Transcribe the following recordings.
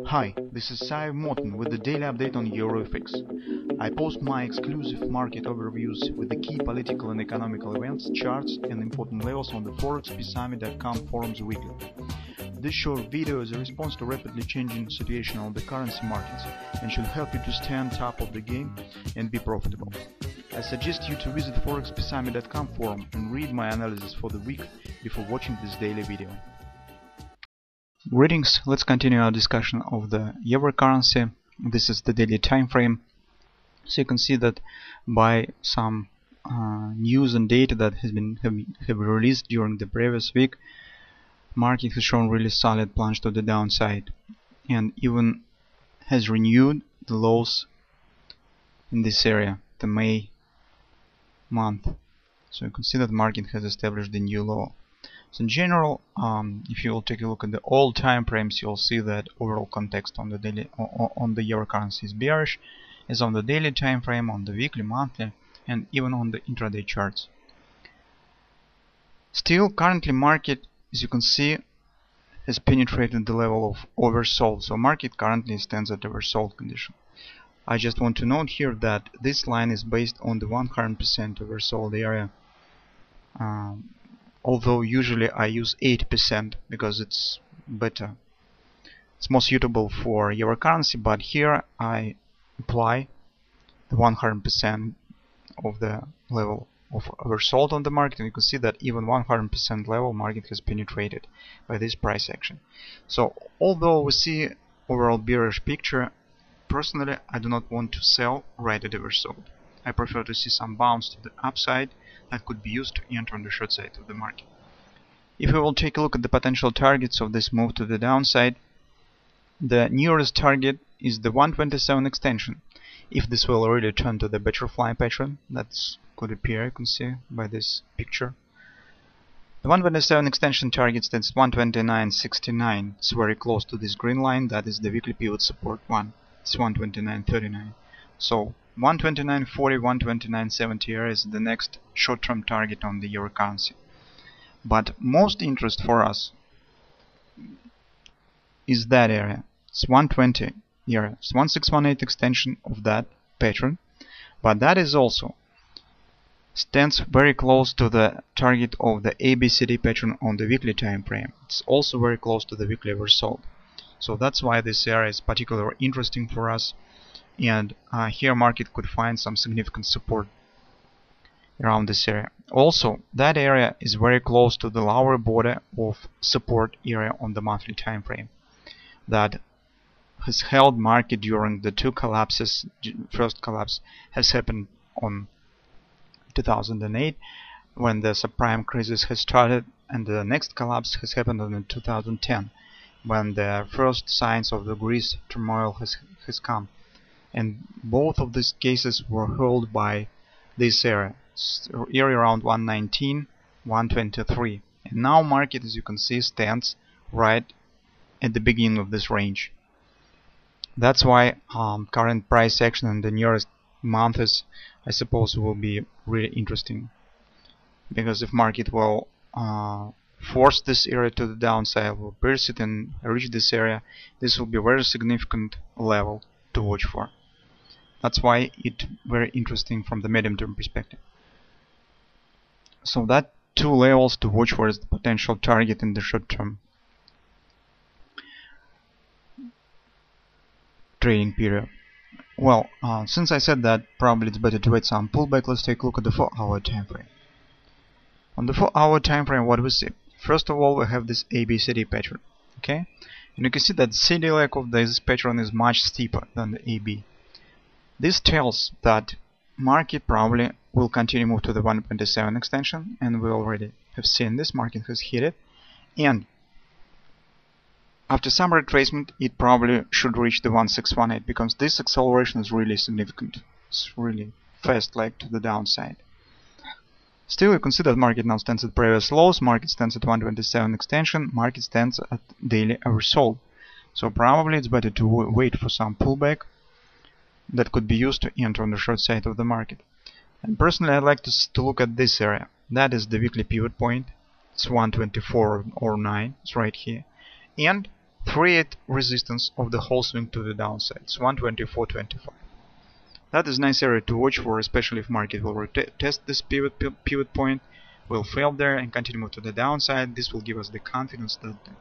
Hi, this is Sive Morten with the daily update on EURUSD. I post my exclusive market overviews with the key political and economical events, charts and important levels on the ForexPeaceArmy.com forums weekly. This short video is a response to rapidly changing situation on the currency markets and should help you to stay on top of the game and be profitable. I suggest you to visit ForexPeaceArmy.com forum and read my analysis for the week before watching this daily video. Greetings, let's continue our discussion of the euro currency. This is the daily time frame. So you can see that by some news and data that have been released during the previous week, market has shown really solid plunge to the downside and even has renewed the lows in this area, the May month. So you can see that the market has established a new low. So in general, if you will take a look at the all time frames, you'll see that overall context on the daily on the euro currency is bearish, as on the daily time frame, on the weekly, monthly, and even on the intraday charts. Still, currently market, as you can see, has penetrated the level of oversold. So market currently stands at oversold condition. I just want to note here that this line is based on the 100% oversold area. Although usually I use 80% because it's better. It's more suitable for euro currency, but here I apply the 100% of the level of oversold on the market, and you can see that even 100% level market has penetrated by this price action. So although we see overall bearish picture, personally I do not want to sell right at oversold. I prefer to see some bounce to the upside that could be used to enter on the short side of the market. If we will take a look at the potential targets of this move to the downside, the nearest target is the 127 extension. If this will really turn to the butterfly pattern, that could appear, you can see by this picture. The 127 extension target stands 129.69. It's very close to this green line. That is the weekly pivot support one. It's 129.39. So 129.40, 129.70 area is the next short-term target on the euro currency. But most interest for us is that area. It's 120 area. It's 1618 extension of that pattern. But that is also stands very close to the target of the ABCD pattern on the weekly time frame. It's also very close to the weekly oversold. So that's why this area is particularly interesting for us. And here market could find some significant support around this area. Also, that area is very close to the lower border of support area on the monthly time frame that has held market during the two collapses. First collapse has happened on 2008 when the subprime crisis has started, and the next collapse has happened in 2010 when the first signs of the Greece turmoil has come. And both of these cases were held by this area around 119, 123. And now market, as you can see, stands right at the beginning of this range. That's why current price action in the nearest months, I suppose, will be really interesting. Because if market will force this area to the downside, will pierce it and reach this area, this will be a very significant level to watch for. That's why it's very interesting from the medium-term perspective. So that two levels to watch for is the potential target in the short-term trading period. Well, since I said that probably it's better to wait some pullback, let's take a look at the 4-hour time frame. On the 4-hour time frame, what we see? First of all, we have this ABCD pattern. Okay, and you can see that CD leg of this pattern is much steeper than the AB. This tells that market probably will continue move to the 127 extension, and we already have seen this. Market has hit it, and after some retracement it probably should reach the 1618 because this acceleration is really significant. It's really fast leg to the downside. Still, you can see that market now stands at previous lows. Market stands at 127 extension. Market stands at daily oversold. So probably it's better to wait for some pullback that could be used to enter on the short side of the market. And personally, I'd like to look at this area. That is the weekly pivot point. It's 124 or 9. It's right here. And create resistance of the whole swing to the downside. It's 124.25. That is a nice area to watch for, especially if market will test this pivot point, will fail there and continue move to the downside. This will give us the confidence that the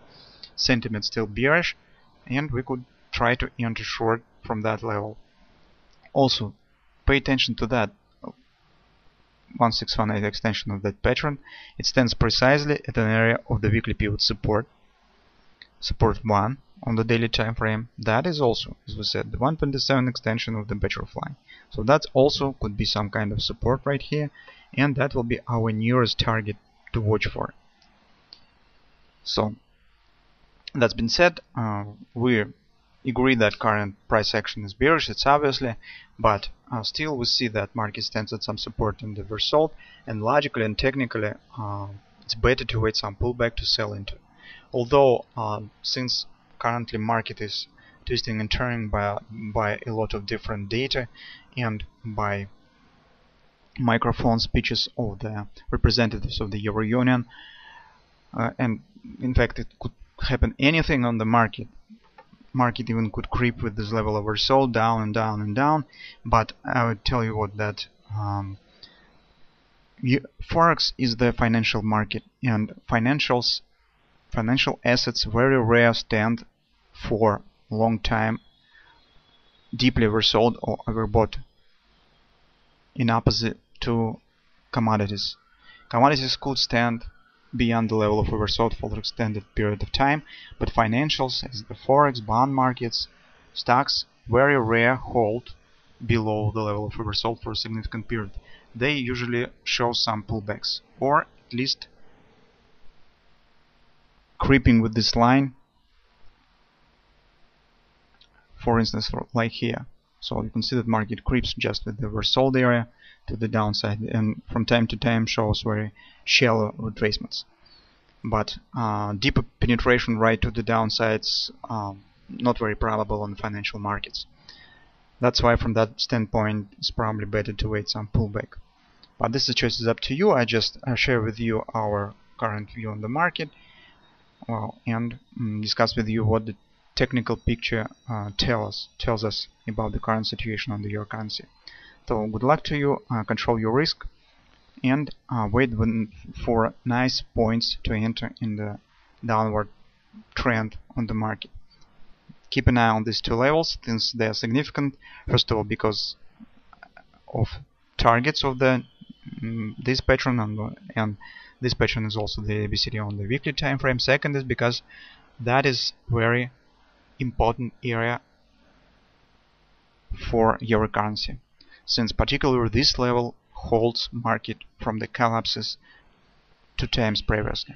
sentiment is still bearish, and we could try to enter short from that level. Also, pay attention to that 1618 extension of that pattern. It stands precisely at an area of the weekly pivot support 1 on the daily time frame. That is also, as we said, the 127 extension of the butterfly. So that also could be some kind of support right here, and that will be our nearest target to watch for. So that's been said, we agree that current price action is bearish, it's obviously, but still we see that market stands at some support in the result, and logically and technically it's better to wait some pullback to sell into. Although since currently market is twisting and turning by a lot of different data and by microphone speeches of the representatives of the Euro Union, and in fact it could happen anything on the market. Market even could creep with this level of oversold down and down and down, but I would tell you what, that Forex is the financial market, and financial assets very rare stand for a long time deeply oversold or overbought, in opposite to commodities. Commodities could stand beyond the level of oversold for an extended period of time, but financials, as the forex, bond markets, stocks, very rare hold below the level of oversold for a significant period. They usually show some pullbacks, or at least creeping with this line, for instance, like here. So you can see that market creeps just with the oversold area to the downside, and from time to time shows very shallow retracements. But deeper penetration right to the downsides not very probable on the financial markets. That's why from that standpoint it's probably better to wait some pullback. But this choice is up to you. I just share with you our current view on the market, and discuss with you what the technical picture tells us about the current situation on the euro currency. So good luck to you, control your risk, and wait for nice points to enter in the downward trend on the market. Keep an eye on these two levels since they are significant. First of all, because of targets of this pattern, and this pattern is also the ABCD on the weekly time frame. Second is because that is very important area for euro currency, since particularly this level holds market from the collapses 2 times previously.